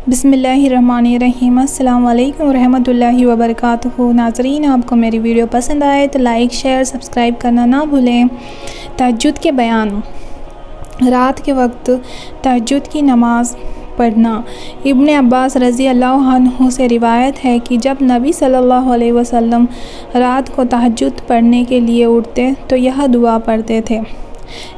بسم اللہ الرحمن الرحیم۔ السلام علیکم ورحمۃ اللہ وبرکاتہ۔ ناظرین، آپ کو میری ویڈیو پسند آئے تو لائک شیئر سبسکرائب کرنا نہ بھولیں۔ تہجد کے بیان۔ رات کے وقت تہجد کی نماز پڑھنا۔ ابن عباس رضی اللہ عنہ سے روایت ہے کہ جب نبی صلی اللہ علیہ وسلم رات کو تہجد پڑھنے کے لیے اٹھتے تو یہ دعا پڑھتے تھے: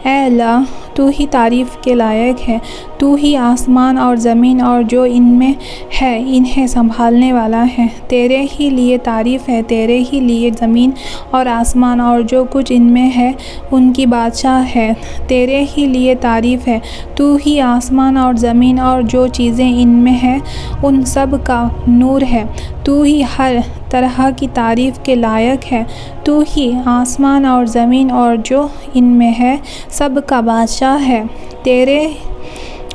اے اللہ، تو ہی تعریف کے لائق ہے، تو ہی آسمان اور زمین اور جو ان میں ہے انہیں سنبھالنے والا ہے۔ تیرے ہی لیے تعریف ہے، تیرے ہی لیے زمین اور آسمان اور جو کچھ ان میں ہے ان کی بادشاہ ہے۔ تیرے ہی لیے تعریف ہے، تو ہی آسمان اور زمین اور جو چیزیں ان میں ہے ان سب کا نور ہے۔ تو ہی ہر طرح کی تعریف کے لائق ہے، تو ہی آسمان اور زمین اور جو ان میں ہے سب کا بادشاہ ہے۔ تیرے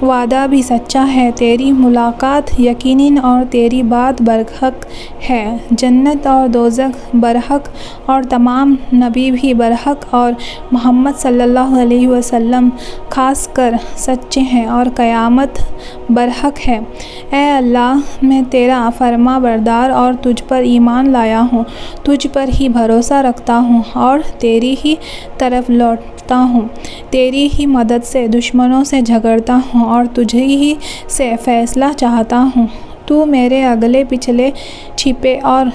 وعدہ بھی سچا ہے، تیری ملاقات یقینی اور تیری بات برحق ہے۔ جنت اور دوزخ برحق اور تمام نبی بھی برحق اور محمد صلی اللہ علیہ وسلم خاص کر سچے ہیں اور قیامت برحق ہے۔ اے اللہ، میں تیرا فرما بردار اور تجھ پر ایمان لایا ہوں، تجھ پر ہی بھروسہ رکھتا ہوں اور تیری ہی طرف لوٹتا ہوں۔ تیری ہی مدد سے دشمنوں سے جھگڑتا ہوں اور تجھ ہی سے فیصلہ چاہتا ہوں۔ تو میرے اگلے پچھلے چھپے اور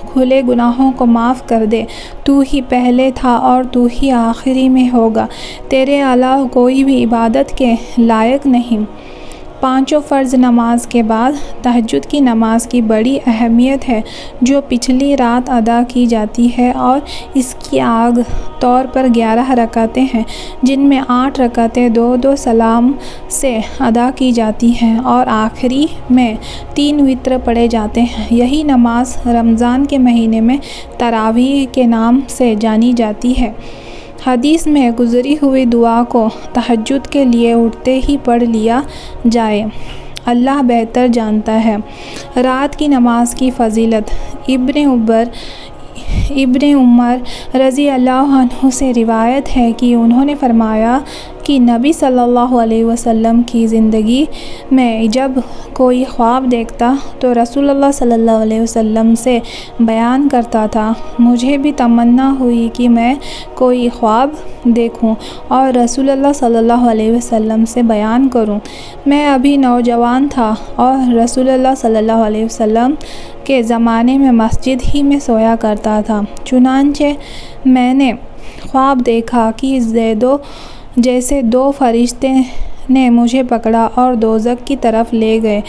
کھلے گناہوں کو معاف کر دے۔ تو ہی پہلے تھا اور تو ہی آخری میں ہوگا، تیرے علاوہ کوئی بھی عبادت کے لائق نہیں۔ پانچوں فرض نماز کے بعد تہجد کی نماز کی بڑی اہمیت ہے جو پچھلی رات ادا کی جاتی ہے، اور اس کی عام طور پر 11 رکعتیں ہیں جن میں 8 رکعتیں دو دو سلام سے ادا کی جاتی ہیں اور آخری میں 3 وتر پڑھے جاتے ہیں۔ یہی نماز رمضان کے مہینے میں تراویح کے نام سے جانی جاتی ہے۔ حدیث میں گزری ہوئی دعا کو تہجد کے لیے اٹھتے ہی پڑھ لیا جائے، اللہ بہتر جانتا ہے۔ رات کی نماز کی فضیلت۔ ابن عمر رضی اللہ عنہ سے روایت ہے کہ انہوں نے فرمایا کہ نبی صلی اللہ علیہ وسلم کی زندگی میں جب کوئی خواب دیکھتا تو رسول اللہ صلی اللہ علیہ وسلم سے بیان کرتا تھا۔ مجھے بھی تمنا ہوئی کہ میں کوئی خواب دیکھوں اور رسول اللہ صلی اللہ علیہ وسلم سے بیان کروں۔ میں ابھی نوجوان تھا اور رسول اللہ صلی اللہ علیہ وسلم کے زمانے میں مسجد ہی میں سویا کرتا تھا۔ چنانچہ میں نے خواب دیکھا کہ جیسے 2 فرشتے نے مجھے پکڑا اور دوزخ کی طرف لے گئے۔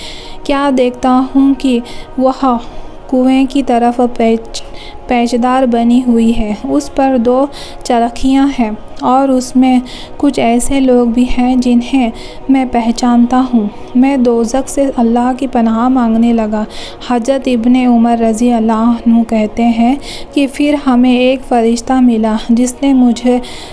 کیا دیکھتا ہوں کہ وہ کنویں کی طرف پیچدار بنی ہوئی ہے، اس پر 2 چرخیاں ہیں اور اس میں کچھ ایسے لوگ بھی ہیں جنہیں میں پہچانتا ہوں۔ میں دوزخ سے اللہ کی پناہ مانگنے لگا۔ حضرت ابن عمر رضی اللہ عنہ کہتے ہیں کہ پھر ہمیں ایک فرشتہ ملا جس نے مجھ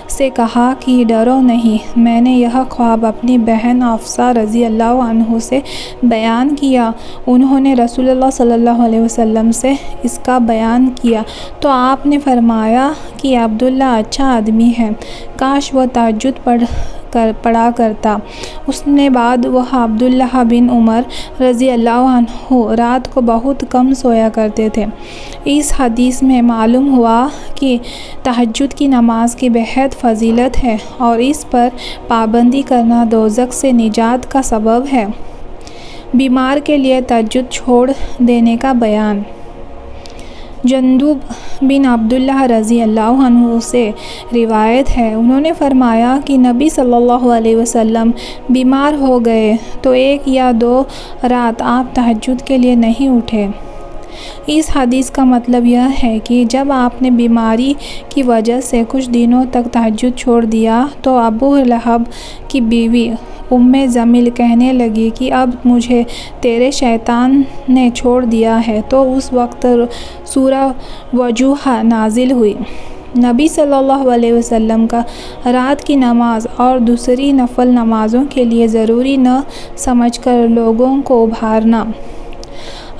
سے کہا کہ ڈرو نہیں۔ میں نے یہ خواب اپنی بہن حفصہ رضی اللہ عنہ سے بیان کیا۔ انہوں نے رسول اللہ صلی اللہ علیہ وسلم سے اس کا بیان کیا تو آپ نے فرمایا کہ عبداللہ اچھا آدمی ہے، کاش وہ تہجد پڑھا کرتا۔ اس نے بعد وہ عبداللہ بن عمر رضی اللہ عنہ رات کو بہت کم سویا کرتے تھے۔ اس حدیث میں معلوم ہوا کہ تہجد کی نماز کی بہت فضیلت ہے اور اس پر پابندی کرنا دوزخ سے نجات کا سبب ہے۔ بیمار کے لیے تہجد چھوڑ دینے کا بیان۔ جندب بن عبداللہ رضی اللہ عنہ سے روایت ہے، انہوں نے فرمایا کہ نبی صلی اللہ علیہ وسلم بیمار ہو گئے تو 1 یا 2 رات آپ تہجد کے لیے نہیں اٹھے۔ اس حدیث کا مطلب یہ ہے کہ جب آپ نے بیماری کی وجہ سے کچھ دنوں تک تہجد چھوڑ دیا تو ابو لہب کی بیوی جمیل کہنے لگی کہ اب مجھے تیرے شیطان نے چھوڑ دیا ہے، تو اس وقت سورہ وجوہ نازل ہوئی۔ نبی صلی اللہ علیہ وسلم کا رات کی نماز اور دوسری نفل نمازوں کے لیے ضروری نہ سمجھ کر لوگوں کو ابھارنا۔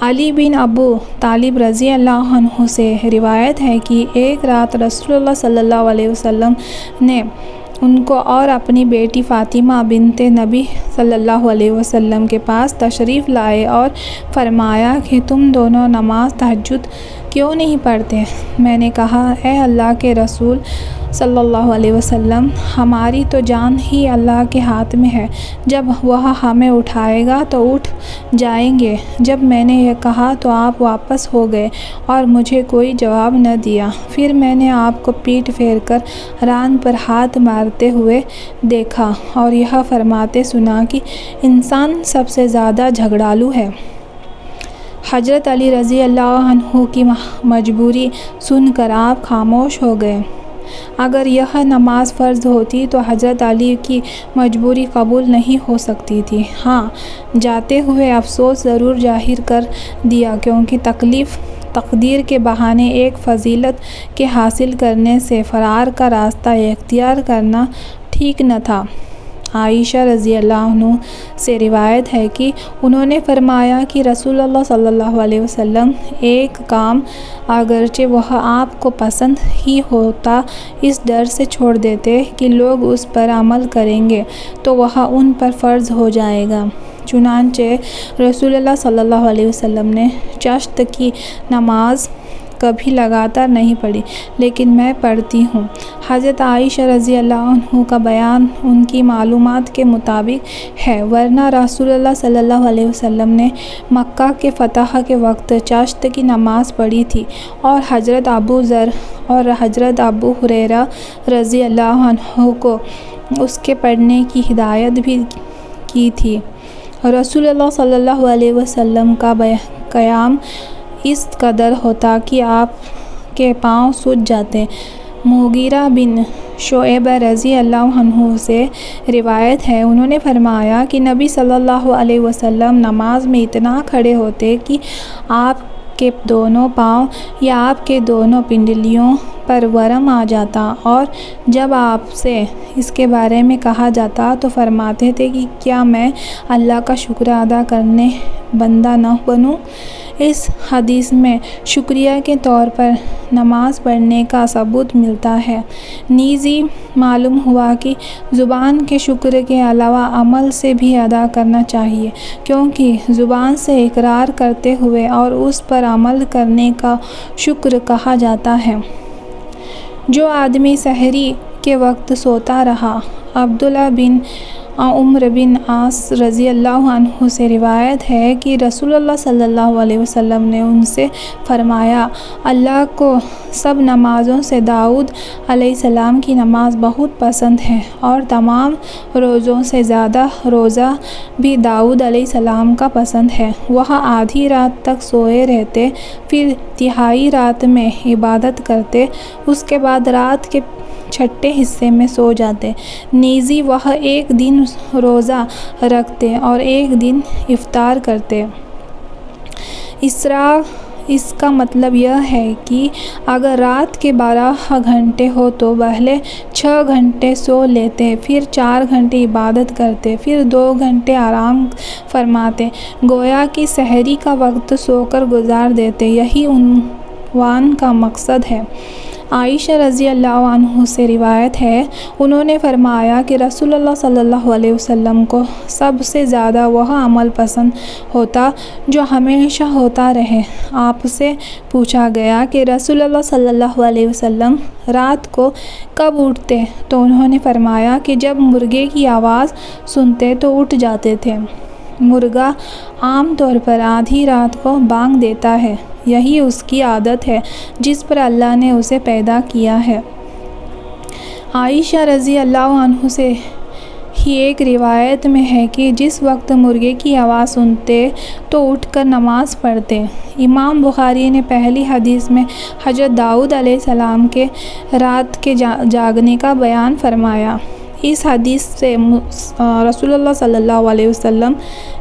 علی بن ابو طالب رضی اللہ عنہ سے روایت ہے کہ ایک رات رسول اللہ صلی اللہ علیہ وسلم نے ان کو اور اپنی بیٹی فاطمہ بنت نبی صلی اللہ علیہ وسلم کے پاس تشریف لائے اور فرمایا کہ تم دونوں نماز تہجد کیوں نہیں پڑھتے؟ میں نے کہا، اے اللہ کے رسول صلی اللہ علیہ وسلم، ہماری تو جان ہی اللہ کے ہاتھ میں ہے، جب وہ ہمیں اٹھائے گا تو اٹھ جائیں گے۔ جب میں نے یہ کہا تو آپ واپس ہو گئے اور مجھے کوئی جواب نہ دیا۔ پھر میں نے آپ کو پیٹھ پھیر کر ران پر ہاتھ مارتے ہوئے دیکھا اور یہ فرماتے سنا کہ انسان سب سے زیادہ جھگڑالو ہے۔ حضرت علی رضی اللہ عنہ کی مجبوری سن کر آپ خاموش ہو گئے۔ اگر یہ نماز فرض ہوتی تو حضرت علی کی مجبوری قبول نہیں ہو سکتی تھی۔ ہاں، جاتے ہوئے افسوس ضرور ظاہر کر دیا، کیونکہ تکلیف تقدیر کے بہانے ایک فضیلت کے حاصل کرنے سے فرار کا راستہ اختیار کرنا ٹھیک نہ تھا۔ عائشہ رضی اللہ عنہ سے روایت ہے کہ انہوں نے فرمایا کہ رسول اللہ صلی اللہ علیہ وسلم ایک کام اگرچہ وہ آپ کو پسند ہی ہوتا اس ڈر سے چھوڑ دیتے کہ لوگ اس پر عمل کریں گے تو وہ ان پر فرض ہو جائے گا۔ چنانچہ رسول اللہ صلی اللہ علیہ وسلم نے چاشت کی نماز کبھی لگاتار نہیں پڑھی، لیکن میں پڑھتی ہوں۔ حضرت عائشہ رضی اللہ عنہ کا بیان ان کی معلومات کے مطابق ہے، ورنہ رسول اللہ صلی اللہ علیہ وسلم نے مکہ کے فتح کے وقت چاشت کی نماز پڑھی تھی، اور حضرت ابو ذر اور حضرت ابو ہریرہ رضی اللہ عنہ کو اس کے پڑھنے کی ہدایت بھی کی تھی۔ رسول اللہ صلی اللہ علیہ وسلم کا قیام اس قدر ہوتا کہ آپ کے پاؤں سوج جاتے۔ مغیرہ بن شعبہ رضی اللہ عنہ سے روایت ہے، انہوں نے فرمایا کہ نبی صلی اللہ علیہ وسلم نماز میں اتنا کھڑے ہوتے کہ آپ کے دونوں پاؤں یا آپ کے دونوں پنڈلیوں پر ورم آ جاتا، اور جب آپ سے اس کے بارے میں کہا جاتا تو فرماتے تھے کہ کیا میں اللہ کا شکر ادا کرنے بندہ نہ بنوں؟ اس حدیث میں شکریہ کے طور پر نماز پڑھنے کا ثبوت ملتا ہے۔ نیز معلوم ہوا کہ زبان کے شکر کے علاوہ عمل سے بھی ادا کرنا چاہیے، کیونکہ زبان سے اقرار کرتے ہوئے اور اس پر عمل کرنے کا شکر کہا جاتا ہے۔ جو آدمی سحری کے وقت سوتا رہا۔ عبداللہ بن عمر بن عاص رضی اللہ عنہ سے روایت ہے کہ رسول اللہ صلی اللہ علیہ وسلم نے ان سے فرمایا، اللہ کو سب نمازوں سے داؤد علیہ السلام کی نماز بہت پسند ہے، اور تمام روزوں سے زیادہ روزہ بھی داؤد علیہ السلام کا پسند ہے۔ وہ آدھی رات تک سوئے رہتے، پھر تہائی رات میں عبادت کرتے، اس کے بعد رات کے چھٹے حصے میں سو جاتے۔ نیز وہ ایک دن روزہ رکھتے اور ایک دن افطار کرتے۔ اس کا مطلب یہ ہے کہ اگر رات کے 12 گھنٹے ہو تو پہلے 6 گھنٹے سو لیتے، پھر 4 گھنٹے عبادت کرتے، پھر 2 گھنٹے آرام فرماتے، گویا کہ سحری کا وقت سو کر گزار دیتے۔ یہی عنوان کا مقصد ہے۔ عائشہ رضی اللہ عنہ سے روایت ہے، انہوں نے فرمایا کہ رسول اللہ صلی اللہ علیہ وسلم کو سب سے زیادہ وہ عمل پسند ہوتا جو ہمیشہ ہوتا رہے۔ آپ سے پوچھا گیا کہ رسول اللہ صلی اللہ علیہ وسلم رات کو کب اٹھتے؟ تو انہوں نے فرمایا کہ جب مرغے کی آواز سنتے تو اٹھ جاتے تھے۔ مرغا عام طور پر آدھی رات کو بانگ دیتا ہے، یہی اس کی عادت ہے جس پر اللہ نے اسے پیدا کیا ہے۔ عائشہ رضی اللہ عنہ سے ہی ایک روایت میں ہے کہ جس وقت مرغے کی آواز سنتے تو اٹھ کر نماز پڑھتے۔ امام بخاری نے پہلی حدیث میں حضرت داؤد علیہ السلام کے رات کے جاگنے کا بیان فرمایا۔ اس حدیث سے رسول اللہ صلی اللہ علیہ وسلم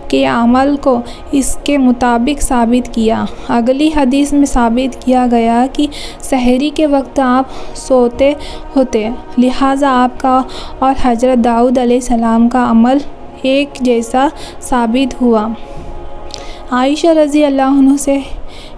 کے عمل کو اس کے مطابق ثابت کیا۔ اگلی حدیث میں ثابت کیا گیا کہ سحری کے وقت آپ سوتے ہوتے، لہٰذا آپ کا اور حضرت داؤد علیہ السلام کا عمل ایک جیسا ثابت ہوا۔ عائشہ رضی اللہ عنہ سے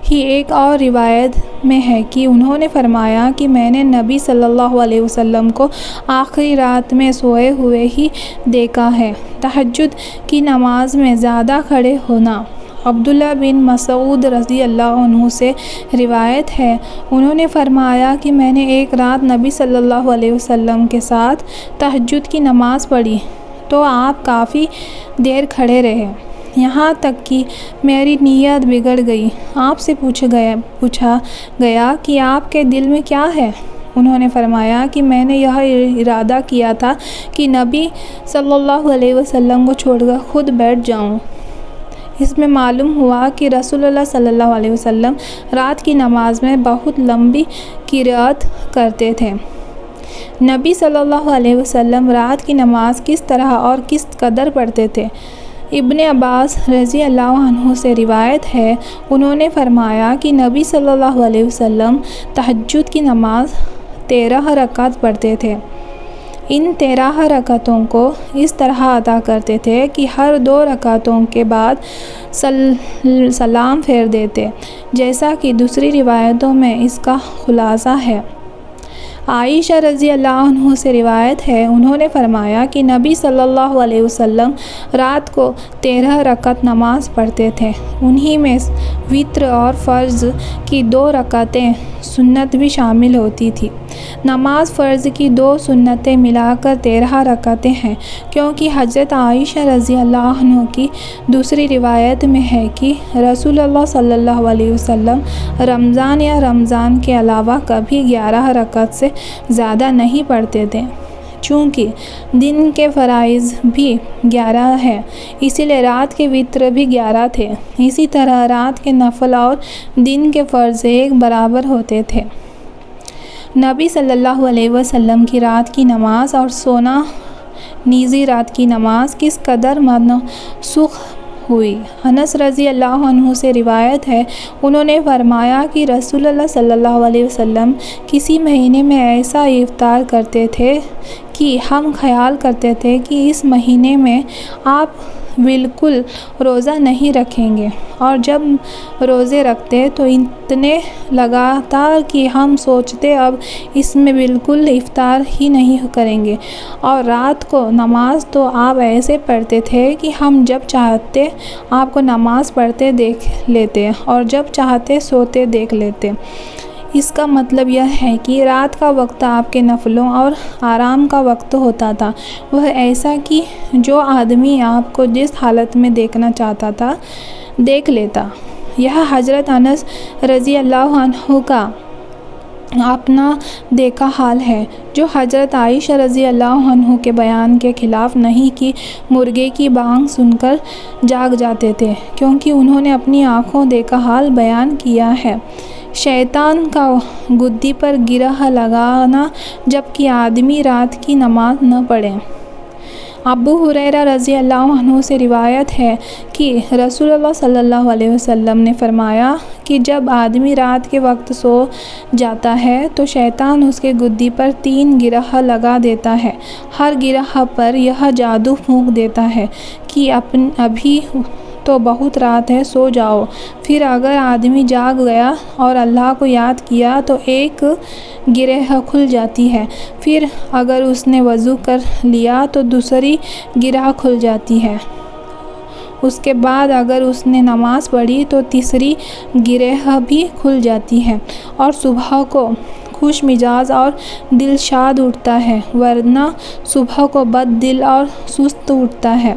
ہی ایک اور روایت میں ہے کہ انہوں نے فرمایا کہ میں نے نبی صلی اللہ علیہ وسلم کو آخری رات میں سوئے ہوئے ہی دیکھا ہے۔ تہجد کی نماز میں زیادہ کھڑے ہونا۔ عبداللہ بن مسعود رضی اللہ عنہ سے روایت ہے، انہوں نے فرمایا کہ میں نے ایک رات نبی صلی اللہ علیہ وسلم کے ساتھ تہجد کی نماز پڑھی تو آپ کافی دیر کھڑے رہے، یہاں تک کہ میری نیت بگڑ گئی۔ آپ سے پوچھا گیا کہ آپ کے دل میں کیا ہے؟ انہوں نے فرمایا کہ میں نے یہ ارادہ کیا تھا کہ نبی صلی اللہ علیہ وسلم کو چھوڑ کر خود بیٹھ جاؤں۔ اس میں معلوم ہوا کہ رسول اللہ صلی اللہ علیہ وسلم رات کی نماز میں بہت لمبی قرأت کرتے تھے۔ نبی صلی اللہ علیہ وسلم رات کی نماز کس طرح اور کس قدر پڑھتے تھے؟ ابن عباس رضی اللہ عنہ سے روایت ہے، انہوں نے فرمایا کہ نبی صلی اللہ علیہ وسلم تہجد کی نماز 13 رکعت پڑھتے تھے۔ ان 13 رکعتوں کو اس طرح ادا کرتے تھے کہ ہر 2 رکعتوں کے بعد سلام پھیر دیتے، جیسا کہ دوسری روایتوں میں اس کا خلاصہ ہے۔ عائشہ رضی اللہ عنہ سے روایت ہے، انہوں نے فرمایا کہ نبی صلی اللہ علیہ وسلم رات کو 13 رکعت نماز پڑھتے تھے، انہی میں وتر اور فرض کی 2 رکعتیں سنت بھی شامل ہوتی تھی۔ نماز فرض کی 2 سنتیں ملا کر 13 رکعتیں ہیں، کیونکہ حضرت عائشہ رضی اللہ عنہ کی دوسری روایت میں ہے کہ رسول اللہ صلی اللہ علیہ وسلم رمضان یا رمضان کے علاوہ کبھی 11 رکعت سے زیادہ نہیں پڑھتے تھے۔ چونکہ دن کے فرائض بھی 11 ہیں، اسی لیے رات کے وتر بھی 11 تھے۔ اسی طرح رات کے نفل اور دن کے فرض ایک برابر ہوتے تھے۔ نبی صلی اللہ علیہ وسلم کی رات کی نماز اور سونا نیزی رات کی نماز کس قدر منسوخ ہوئی؟ انس رضی اللہ عنہ سے روایت ہے، انہوں نے فرمایا کہ رسول اللہ صلی اللہ علیہ وسلم کسی مہینے میں ایسا افطار کرتے تھے کہ ہم خیال کرتے تھے کہ اس مہینے میں آپ بالکل روزہ نہیں رکھیں گے، اور جب روزے رکھتے تو اتنے لگاتار کہ ہم سوچتے اب اس میں بالکل افطار ہی نہیں کریں گے۔ اور رات کو نماز تو آپ ایسے پڑھتے تھے کہ ہم جب چاہتے آپ کو نماز پڑھتے دیکھ لیتے اور جب چاہتے سوتے دیکھ لیتے۔ اس کا مطلب یہ ہے کہ رات کا وقت آپ کے نفلوں اور آرام کا وقت ہوتا تھا، وہ ایسا کہ جو آدمی آپ کو جس حالت میں دیکھنا چاہتا تھا دیکھ لیتا۔ یہ حضرت انس رضی اللہ عنہ کا اپنا دیکھا حال ہے، جو حضرت عائشہ رضی اللہ عنہ کے بیان کے خلاف نہیں کہ مرغے کی بانگ سن کر جاگ جاتے تھے، کیونکہ انہوں نے اپنی آنکھوں دیکھا حال بیان کیا ہے۔ شیطان کا گدی پر گرہ لگانا جبکہ آدمی رات کی نماز نہ پڑھے۔ ابو ہریرہ رضی اللہ عنہ سے روایت ہے کہ رسول اللہ صلی اللہ علیہ وسلم نے فرمایا کہ جب آدمی رات کے وقت سو جاتا ہے تو شیطان اس کے گدی پر 3 گرہ لگا دیتا ہے، ہر گرہ پر یہ جادو پھونک دیتا ہے کہ ابھی تو بہت رات ہے، سو جاؤ۔ پھر اگر آدمی جاگ گیا اور اللہ کو یاد کیا تو ایک گرہ کھل جاتی ہے، پھر اگر اس نے وضو کر لیا تو دوسری گرہ کھل جاتی ہے، اس کے بعد اگر اس نے نماز پڑھی تو تیسری گرہ بھی کھل جاتی ہے، اور صبح کو خوش مزاج اور دل شاد اٹھتا ہے، ورنہ صبح کو بد دل اور سست اٹھتا ہے۔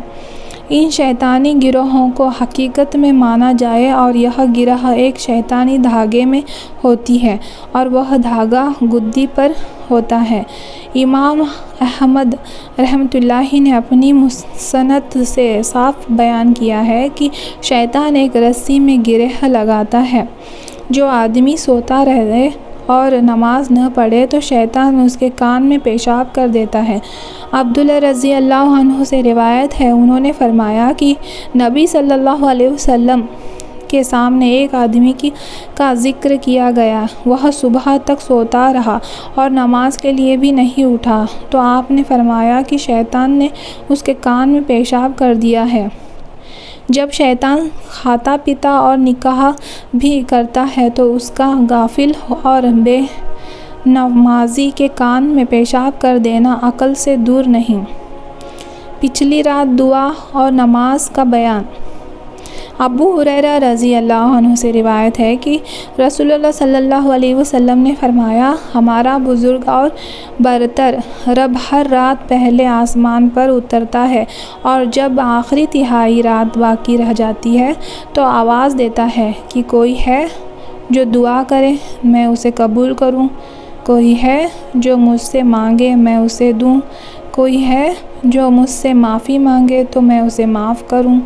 ان شیطانی گروہوں کو حقیقت میں مانا جائے اور یہ گرہ ایک شیطانی دھاگے میں ہوتی ہے اور وہ دھاگا گدی پر ہوتا ہے۔ امام احمد رحمۃ اللہ نے اپنی مسند سے صاف بیان کیا ہے کہ شیطان ایک رسی میں گرہ لگاتا ہے، جو آدمی سوتا رہے اور نماز نہ پڑھے تو شیطان اس کے کان میں پیشاب کر دیتا ہے۔ عبداللہ رضی اللہ عنہ سے روایت ہے، انہوں نے فرمایا کہ نبی صلی اللہ علیہ وسلم کے سامنے ایک آدمی کا ذکر کیا گیا، وہ صبح تک سوتا رہا اور نماز کے لیے بھی نہیں اٹھا، تو آپ نے فرمایا کہ شیطان نے اس کے کان میں پیشاب کر دیا ہے۔ جب شیطان کھاتا پیتا اور نکاح بھی کرتا ہے تو اس کا غافل اور بے نمازی کے کان میں پیشاب کر دینا عقل سے دور نہیں۔ پچھلی رات دعا اور نماز کا بیان۔ ابو ہریرہ رضی اللہ عنہ سے روایت ہے کہ رسول اللہ صلی اللہ علیہ وسلم نے فرمایا، ہمارا بزرگ اور برتر رب ہر رات پہلے آسمان پر اترتا ہے اور جب آخری تہائی رات باقی رہ جاتی ہے تو آواز دیتا ہے کہ کوئی ہے جو دعا کرے میں اسے قبول کروں، کوئی ہے جو مجھ سے مانگے میں اسے دوں، کوئی ہے جو مجھ سے معافی مانگے تو میں اسے معاف کروں۔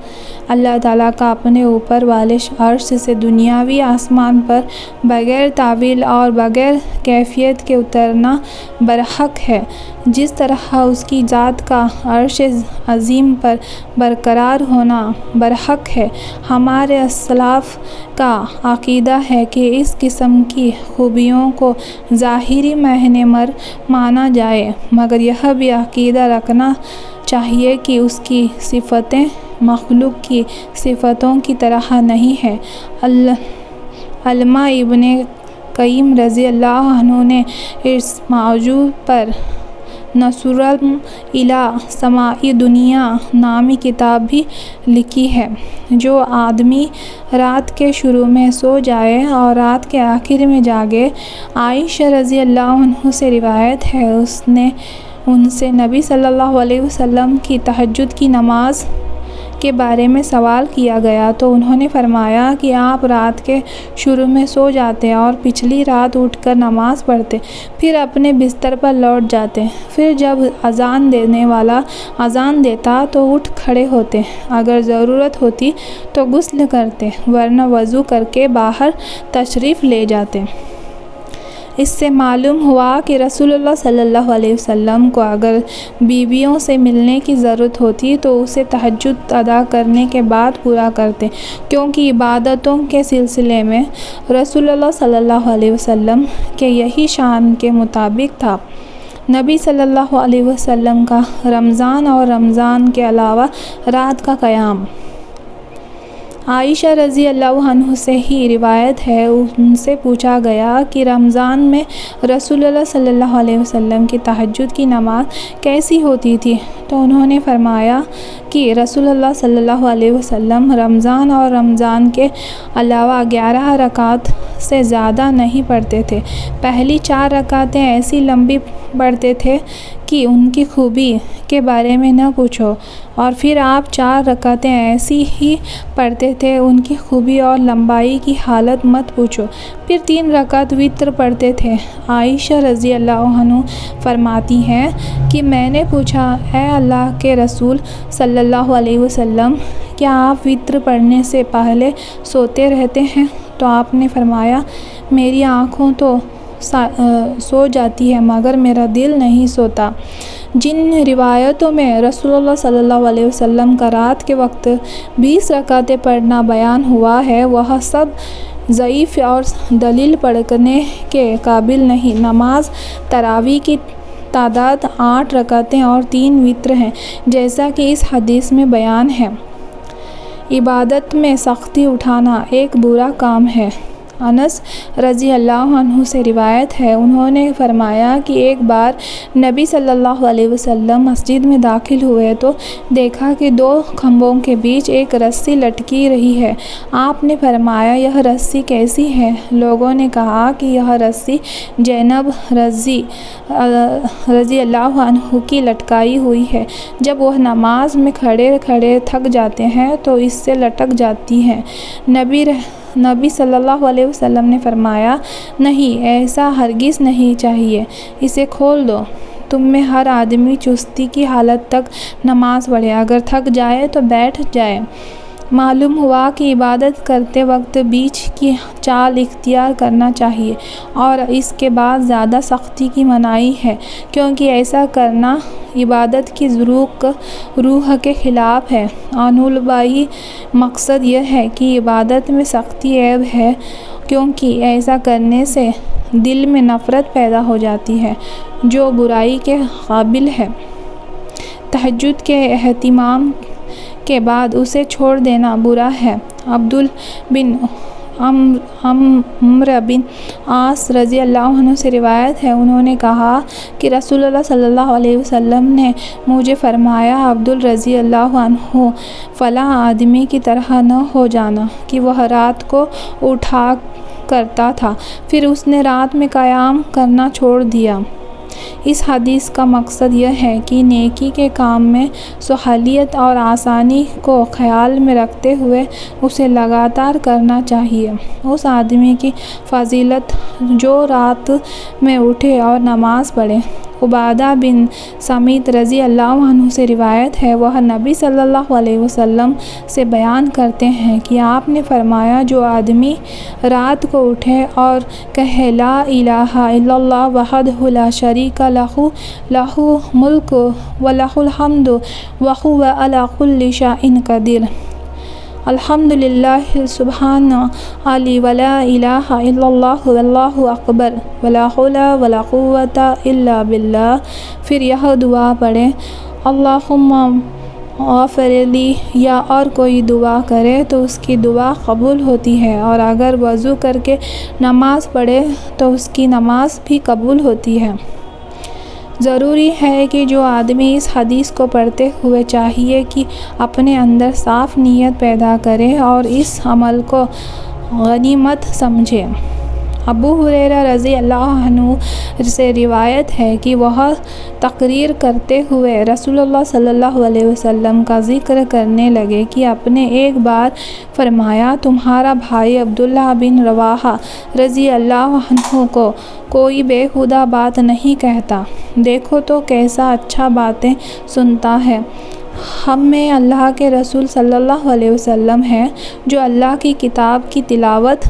اللہ تعالیٰ کا اپنے اوپر والے عرش سے دنیاوی آسمان پر بغیر تعویل اور بغیر کیفیت کے اترنا برحق ہے، جس طرح اس کی ذات کا عرش عظیم پر برقرار ہونا برحق ہے۔ ہمارے اسلاف کا عقیدہ ہے کہ اس قسم کی خوبیوں کو ظاہری معنی میں مانا جائے، مگر یہ بھی عقیدہ رکھنا چاہیے کہ اس کی صفتیں مخلوق کی صفتوں کی طرح نہیں ہیں۔ علامہ ابن قیم رضی اللہ عنہ نے اس موضوع پر نظرۃ الی سماء دنیا نامی کتاب بھی لکھی ہے۔ جو آدمی رات کے شروع میں سو جائے اور رات کے آخر میں جاگے، عائشہ رضی اللہ عنہ سے روایت ہے، ان سے نبی صلی اللہ علیہ وسلم کی تہجد کی نماز کے بارے میں سوال کیا گیا تو انہوں نے فرمایا کہ آپ رات کے شروع میں سو جاتے اور پچھلی رات اٹھ کر نماز پڑھتے، پھر اپنے بستر پر لوٹ جاتے، پھر جب اذان دینے والا اذان دیتا تو اٹھ کھڑے ہوتے، اگر ضرورت ہوتی تو غسل کرتے ورنہ وضو کر کے باہر تشریف لے جاتے۔ اس سے معلوم ہوا کہ رسول اللہ صلی اللہ علیہ وسلم کو اگر بیویوں سے ملنے کی ضرورت ہوتی تو اسے تہجد ادا کرنے کے بعد پورا کرتے، کیونکہ عبادتوں کے سلسلے میں رسول اللہ صلی اللہ علیہ وسلم کے یہی شان کے مطابق تھا۔ نبی صلی اللہ علیہ وسلم کا رمضان اور رمضان کے علاوہ رات کا قیام۔ عائشہ رضی اللہ عنہ سے ہی روایت ہے، ان سے پوچھا گیا کہ رمضان میں رسول اللہ صلی اللہ علیہ وسلم کی تہجد کی نماز کیسی ہوتی تھی تو انہوں نے فرمایا کہ رسول اللہ صلی اللہ علیہ وسلم رمضان اور رمضان کے علاوہ 11 رکعات سے زیادہ نہیں پڑھتے تھے۔ پہلی 4 رکعتیں ایسی لمبی پڑھتے تھے کہ ان کی خوبی کے بارے میں نہ پوچھو، اور پھر آپ 4 رکعتیں ایسی ہی پڑھتے تھے، ان کی خوبی اور لمبائی کی حالت مت پوچھو، پھر 3 رکعت وتر پڑھتے تھے۔ عائشہ رضی اللہ عنہ فرماتی ہیں کہ میں نے پوچھا، اے اللہ کے رسول صلی اللہ علیہ وسلم، کیا آپ وتر پڑھنے سے پہلے سوتے رہتے ہیں؟ تو آپ نے فرمایا، میری آنکھوں تو سو جاتی ہے مگر میرا دل نہیں سوتا۔ جن روایتوں میں رسول اللہ صلی اللہ علیہ وسلم کا رات کے وقت 20 رکعتیں پڑھنا بیان ہوا ہے، وہ سب ضعیف اور دلیل پڑھنے کے قابل نہیں۔ نماز تراویح کی تعداد 8 رکعتیں اور 3 وتر ہیں، جیسا کہ اس حدیث میں بیان ہے۔ عبادت میں سختی اٹھانا ایک برا کام ہے۔ انس رضی اللہ عنہ سے روایت ہے، انہوں نے فرمایا کہ ایک بار نبی صلی اللہ علیہ وسلم مسجد میں داخل ہوئے تو دیکھا کہ 2 کھمبوں کے بیچ ایک رسی لٹکی رہی ہے۔ آپ نے فرمایا، یہ رسی کیسی ہے؟ لوگوں نے کہا کہ یہ رسی زینب رضی اللہ عنہ کی لٹکائی ہوئی ہے، جب وہ نماز میں کھڑے کھڑے تھک جاتے ہیں تو اس سے لٹک جاتی ہے۔ نبی صلی اللہ علیہ وسلم نے فرمایا، نہیں، ایسا ہرگز نہیں چاہیے، اسے کھول دو۔ تم میں ہر آدمی چستی کی حالت تک نماز پڑھے، اگر تھک جائے تو بیٹھ جائے۔ معلوم ہوا کہ عبادت کرتے وقت بیچ کی چال اختیار کرنا چاہیے اور اس کے بعد زیادہ سختی کی مناہی ہے، کیونکہ ایسا کرنا عبادت کی روح کے خلاف ہے۔ علمائی مقصد یہ ہے کہ عبادت میں سختی عیب ہے، کیونکہ ایسا کرنے سے دل میں نفرت پیدا ہو جاتی ہے جو برائی کے قابل ہے۔ تہجد کے اہتمام کے بعد اسے چھوڑ دینا برا ہے۔ عبدل بن عمرو بن عاص رضی اللہ عنہ سے روایت ہے، انہوں نے کہا کہ رسول اللہ صلی اللہ علیہ وسلم نے مجھے فرمایا، عبدل رضی اللہ عنہ فلاں آدمی کی طرح نہ ہو جانا کہ وہ رات کو اٹھا کرتا تھا، پھر اس نے رات میں قیام کرنا چھوڑ دیا۔ اس حدیث کا مقصد یہ ہے کہ نیکی کے کام میں سہولت اور آسانی کو خیال میں رکھتے ہوئے اسے لگاتار کرنا چاہیے۔ اس آدمی کی فضیلت جو رات میں اٹھے اور نماز پڑھے۔ عبادہ بن سمیت رضی اللہ عنہ سے روایت ہے، وہ نبی صلی اللہ علیہ وسلم سے بیان کرتے ہیں کہ آپ نے فرمایا، جو آدمی رات کو اٹھے اور کہے لا الہ الا اللہ وحدہ لا شریک لہ لہ الملک ولہ الحمد وہو علی کل شیء قدیر، الحمدللہ سبحان اللہ ولا الہ الا اللہ واللہ اکبر ولا حول ولا قوۃ الا باللہ، پھر یہ دعا پڑھے اللہم اغفر لی، یا اور کوئی دعا کرے تو اس کی دعا قبول ہوتی ہے، اور اگر وضو کر کے نماز پڑھے تو اس کی نماز بھی قبول ہوتی ہے۔ ضروری ہے کہ جو آدمی اس حدیث کو پڑھتے ہوئے چاہیے کہ اپنے اندر صاف نیت پیدا کرے اور اس عمل کو غنیمت سمجھے۔ ابو ہریرہ رضی اللہ عنہ سے روایت ہے کہ وہ تقریر کرتے ہوئے رسول اللہ صلی اللہ علیہ وسلم کا ذکر کرنے لگے کہ آپ نے ایک بار فرمایا، تمہارا بھائی عبداللہ بن رواحہ رضی اللہ عنہ کو کوئی بیہودہ بات نہیں کہتا، دیکھو تو کیسا اچھا باتیں سنتا ہے۔ ہم میں اللہ کے رسول صلی اللہ علیہ وسلم ہیں جو اللہ کی کتاب کی تلاوت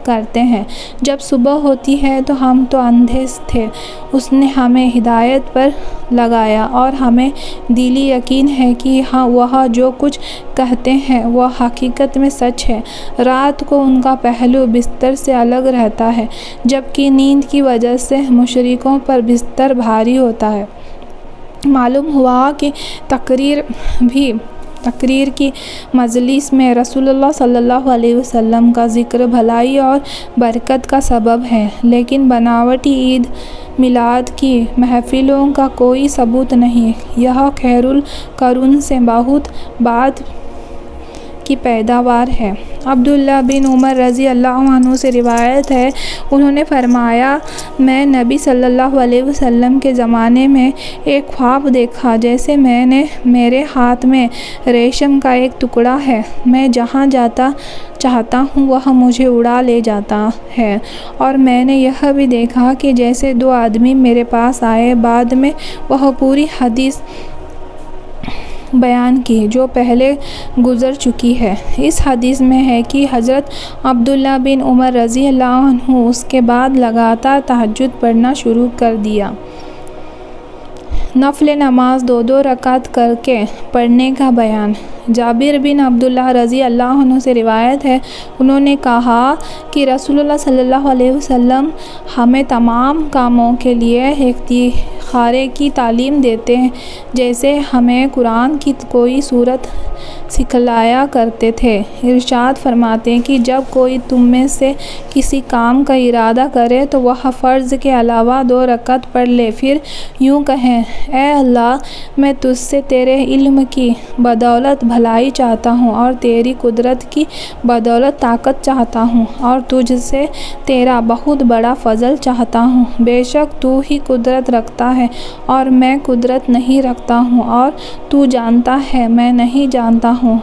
کرتے ہیں۔ جب صبح ہوتی ہے تو ہم تو اندھے تھے، اس نے ہمیں ہدایت پر لگایا، اور ہمیں دلی یقین ہے کہ وہ جو کچھ کہتے ہیں وہ حقیقت میں سچ ہے۔ رات کو ان کا پہلو بستر سے الگ رہتا ہے، جبکہ نیند کی وجہ سے مشرکوں پر بستر بھاری ہوتا ہے۔ معلوم ہوا کہ تقریر کی مجلس میں رسول اللہ صلی اللہ علیہ وسلم کا ذکر بھلائی اور برکت کا سبب ہے، لیکن بناوٹی عید میلاد کی محفلوں کا کوئی ثبوت نہیں۔ یہ خیر القرون سے بہت بعد کی پیداوار ہے۔ عبداللہ بن عمر رضی اللہ عنہ سے روایت ہے، انہوں نے فرمایا، میں نبی صلی اللہ علیہ وسلم کے زمانے میں ایک خواب دیکھا، جیسے میرے ہاتھ میں ریشم کا ایک ٹکڑا ہے، میں جہاں جاتا چاہتا ہوں وہ مجھے اڑا لے جاتا ہے، اور میں نے یہ بھی دیکھا کہ جیسے دو آدمی میرے پاس آئے، بعد میں وہ پوری حدیث بیان کی جو پہلے گزر چکی ہے۔ اس حدیث میں ہے کہ حضرت عبداللہ بن عمر رضی اللہ عنہ اس کے بعد لگاتار تہجد پڑھنا شروع کر دیا۔ نفل نماز 2 رکعت کر کے پڑھنے کا بیان۔ جابر بن عبداللہ رضی اللہ عنہ سے روایت ہے، انہوں نے کہا کہ رسول اللہ صلی اللہ علیہ وسلم ہمیں تمام کاموں کے لیے اختیار کی تعلیم دیتے ہیں، جیسے ہمیں قرآن کی کوئی سورت سکھلایا کرتے تھے۔ ارشاد فرماتے ہیں کہ جب کوئی تم میں سے کسی کام کا ارادہ کرے تو وہ فرض کے علاوہ 2 رکعت پڑھ لے، پھر یوں کہے، اے اللہ، میں تجھ سے تیرے علم کی بدولت بھلائی چاہتا ہوں، اور تیری قدرت کی بدولت طاقت چاہتا ہوں، اور تجھ سے تیرا بہت بڑا فضل چاہتا ہوں۔ بے شک تو ہی قدرت رکھتا ہے اور میں قدرت نہیں رکھتا ہوں، اور تو جانتا ہے میں نہیں جانتا ہوں،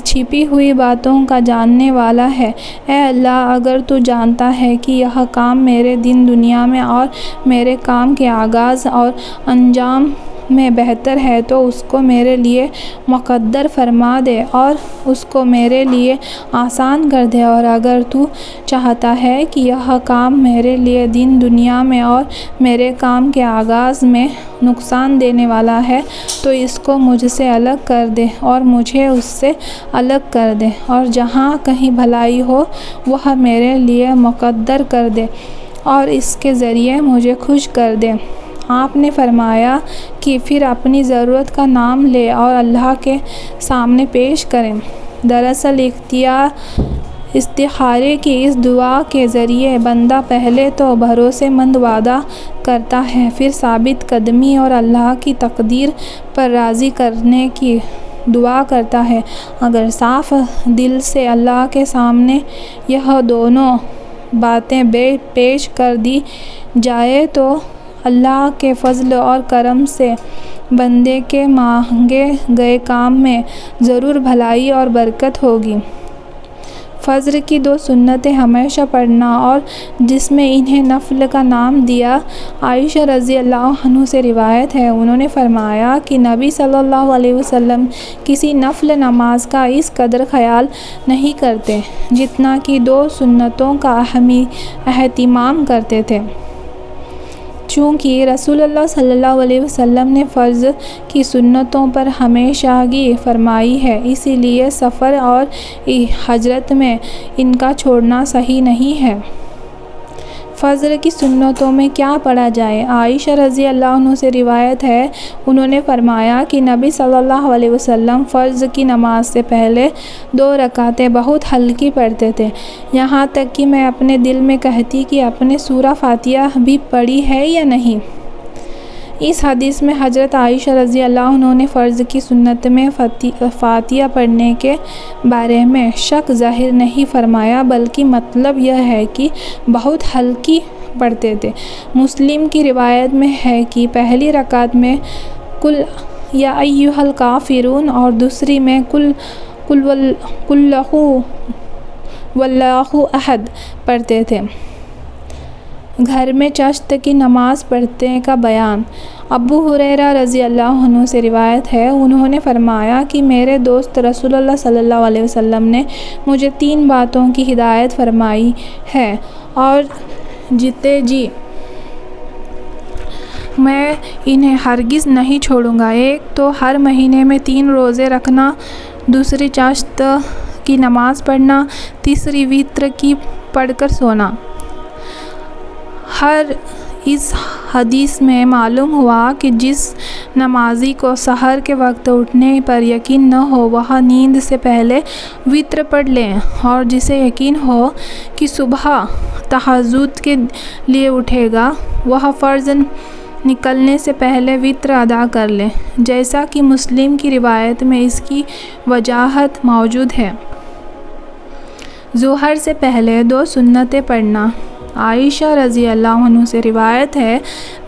چھپی ہوئی باتوں کا جاننے والا ہے۔ اے اللہ، اگر تو جانتا ہے کہ یہ کام میرے دین دنیا میں اور میرے کام کے آغاز اور انجام میں بہتر ہے تو اس کو میرے لیے مقدر فرما دے اور اس کو میرے لیے آسان کر دے، اور اگر تو چاہتا ہے کہ یہ کام میرے لیے دین دنیا میں اور میرے کام کے آغاز میں نقصان دینے والا ہے تو اس کو مجھ سے الگ کر دے اور مجھے اس سے الگ کر دے، اور جہاں کہیں بھلائی ہو وہ میرے لیے مقدر کر دے اور اس کے ذریعے مجھے خوش کر دے۔ آپ نے فرمایا کہ پھر اپنی ضرورت کا نام لے اور اللہ کے سامنے پیش کریں۔ دراصل استخارے کی اس دعا کے ذریعے بندہ پہلے تو بھروسے مند وعدہ کرتا ہے، پھر ثابت قدمی اور اللہ کی تقدیر پر راضی کرنے کی دعا کرتا ہے۔ اگر صاف دل سے اللہ کے سامنے یہ دونوں باتیں پیش کر دی جائے تو اللہ کے فضل اور کرم سے بندے کے مانگے گئے کام میں ضرور بھلائی اور برکت ہوگی۔ فجر کی 2 سنتیں ہمیشہ پڑھنا اور جس میں انہیں نفل کا نام دیا۔ عائشہ رضی اللہ عنہ سے روایت ہے، انہوں نے فرمایا کہ نبی صلی اللہ علیہ وسلم کسی نفل نماز کا اس قدر خیال نہیں کرتے جتنا کہ 2 سنتوں کا اہتمام کرتے تھے۔ چونکہ رسول اللہ صلی اللہ علیہ وسلم نے فرض کی سنتوں پر ہمیشگی فرمائی ہے، اسی لیے سفر اور حاجت میں ان کا چھوڑنا صحیح نہیں ہے۔ فجر کی سنتوں میں کیا پڑھا جائے؟ عائشہ رضی اللہ عنہ سے روایت ہے، انہوں نے فرمایا کہ نبی صلی اللہ علیہ وسلم فرض کی نماز سے پہلے 2 رکعتیں بہت ہلکی پڑھتے تھے، یہاں تک کہ میں اپنے دل میں کہتی کہ آپ نے سورہ فاتحہ بھی پڑھی ہے یا نہیں۔ اس حدیث میں حضرت عائشہ رضی اللہ عنہ نے فرض کی سنت میں فاتحہ پڑھنے کے بارے میں شک ظاہر نہیں فرمایا، بلکہ مطلب یہ ہے کہ بہت ہلکی پڑھتے تھے۔ مسلم کی روایت میں ہے کہ پہلی رکعت میں قل یا ایھا الکافرون اور دوسری میں قل واللہ احد پڑھتے تھے۔ گھر میں چاشت کی نماز پڑھنے کا بیان۔ ابو ہریرہ رضی اللہ عنہ سے روایت ہے، انہوں نے فرمایا کہ میرے دوست رسول اللہ صلی اللہ علیہ وسلم نے مجھے 3 باتوں کی ہدایت فرمائی ہے اور جیتے جی میں انہیں ہرگز نہیں چھوڑوں گا۔ ایک تو ہر مہینے میں 3 روزے رکھنا، دوسری چاشت کی نماز پڑھنا، تیسری وتر کی پڑھ کر سونا۔ اس حدیث میں معلوم ہوا کہ جس نمازی کو سحر کے وقت اٹھنے پر یقین نہ ہو وہ نیند سے پہلے وتر پڑھ لے، اور جسے یقین ہو کہ صبح تہجد کے لیے اٹھے گا وہ فجر نکلنے سے پہلے وتر ادا کر لے، جیسا کہ مسلم کی روایت میں اس کی وضاحت موجود ہے۔ ظہر سے پہلے 2 سنتیں پڑھنا۔ عائشہ رضی اللہ عنہ سے روایت ہے،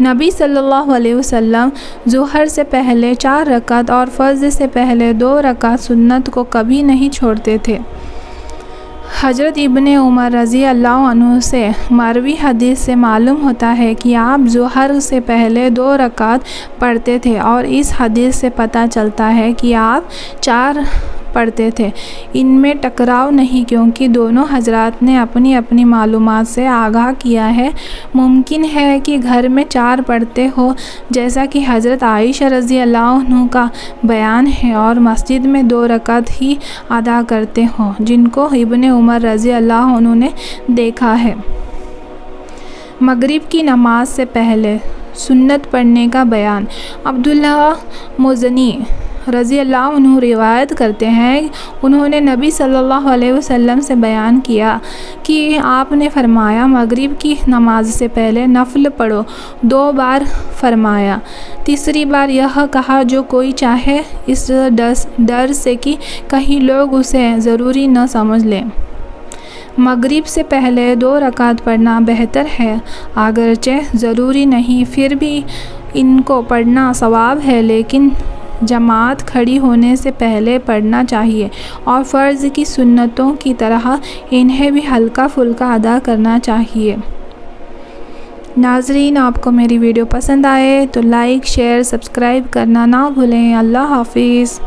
نبی صلی اللہ علیہ وسلم ظہر سے پہلے 4 رکعت اور فجر سے پہلے 2 رکعت سنت کو کبھی نہیں چھوڑتے تھے۔ حضرت ابن عمر رضی اللہ عنہ سے مروی حدیث سے معلوم ہوتا ہے کہ آپ ظہر سے پہلے 2 رکعت پڑھتے تھے، اور اس حدیث سے پتہ چلتا ہے کہ آپ 4 پڑھتے تھے۔ ان میں ٹکراؤ نہیں، کیونکہ دونوں حضرات نے اپنی اپنی معلومات سے آگاہ کیا ہے۔ ممکن ہے کہ گھر میں 4 پڑھتے ہو جیسا کہ حضرت عائشہ رضی اللہ عنہ کا بیان ہے، اور مسجد میں 2 رکعت ہی ادا کرتے ہوں جن کو ابن عمر رضی اللہ عنہ نے دیکھا ہے۔ مغرب کی نماز سے پہلے سنت پڑھنے کا بیان۔ عبداللہ مزنی رضی اللہ عنہ روایت کرتے ہیں، انہوں نے نبی صلی اللہ علیہ وسلم سے بیان کیا کہ آپ نے فرمایا مغرب کی نماز سے پہلے نفل پڑھو، 2 بار فرمایا، تیسری بار یہ کہا جو کوئی چاہے اس ڈر سے کہ کہیں لوگ اسے ضروری نہ سمجھ لیں۔ مغرب سے پہلے 2 رکعت پڑھنا بہتر ہے، اگرچہ ضروری نہیں، پھر بھی ان کو پڑھنا ثواب ہے، لیکن جماعت کھڑی ہونے سے پہلے پڑھنا چاہیے، اور فرض کی سنتوں کی طرح انہیں بھی ہلکا پھلکا ادا کرنا چاہیے۔ ناظرین، آپ کو میری ویڈیو پسند آئے تو لائک، شیئر، سبسکرائب کرنا نہ بھولیں۔ اللہ حافظ۔